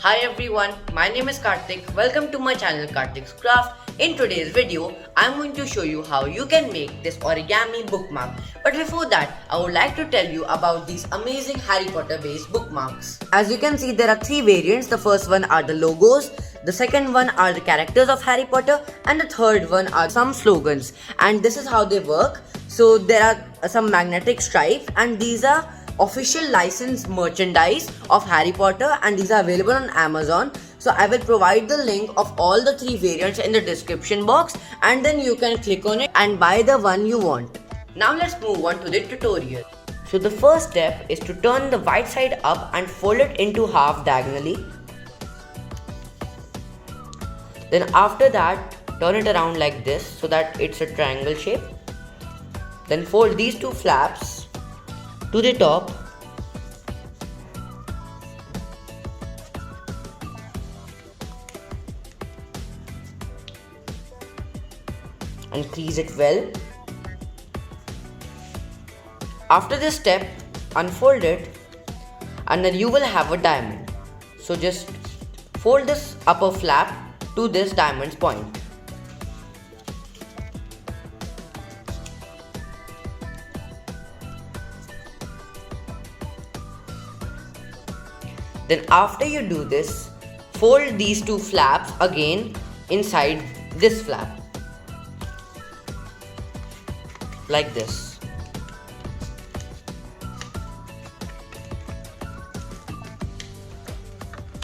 Hi everyone, my name is Kartik. Welcome to my channel Kartik's Kraft. In today's video, I'm going to show you how you can make this origami bookmark. But before that, I would like to tell you about these amazing Harry Potter based bookmarks. As you can see, there are three variants. The first one are the logos, the second one are the characters of Harry Potter, and the third one are some slogans. And this is how they work. So there are some magnetic stripes, and these are official licensed merchandise of Harry Potter, and these are available on Amazon. So I will provide the link of all the three variants in the description box, and then you can click on it and buy the one you want. Now let's move on to the tutorial. So the first step is to turn the white side up and fold it into half diagonally. Then after that, turn it around like this so that it's a triangle shape. Then fold these two flaps to the top and crease it well. After this step, unfold it and then you will have a diamond. So just fold this upper flap to this diamond's point. Then after you do this, fold these two flaps again inside this flap. Like this.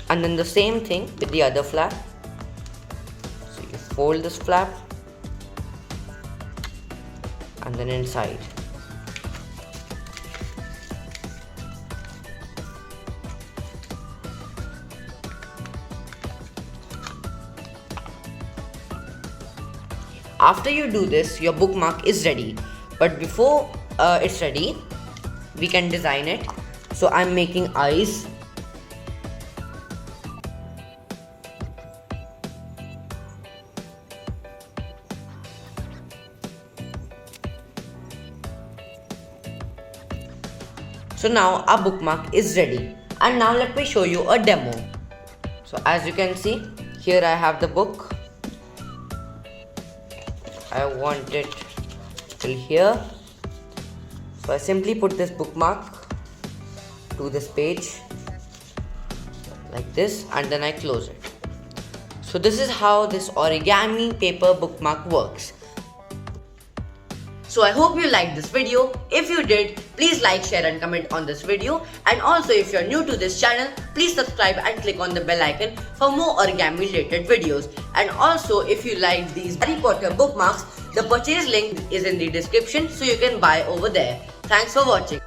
And then the same thing with the other flap. So you fold this flap and then inside. After you do this, your bookmark is ready. But before it's ready, we can design it. So I'm making eyes. So now our bookmark is ready. And now let me show you a demo. So as you can see, here I have the book. I want it till here. So I simply put this bookmark to this page like this, and then I close it. So this is how this origami paper bookmark works. So I hope you liked this video. If you did, please like, share and comment on this video. And also if you're new to this channel, please subscribe and click on the bell icon for more origami related videos. And also if you like these Harry Potter bookmarks, the purchase link is in the description so you can buy over there. Thanks for watching.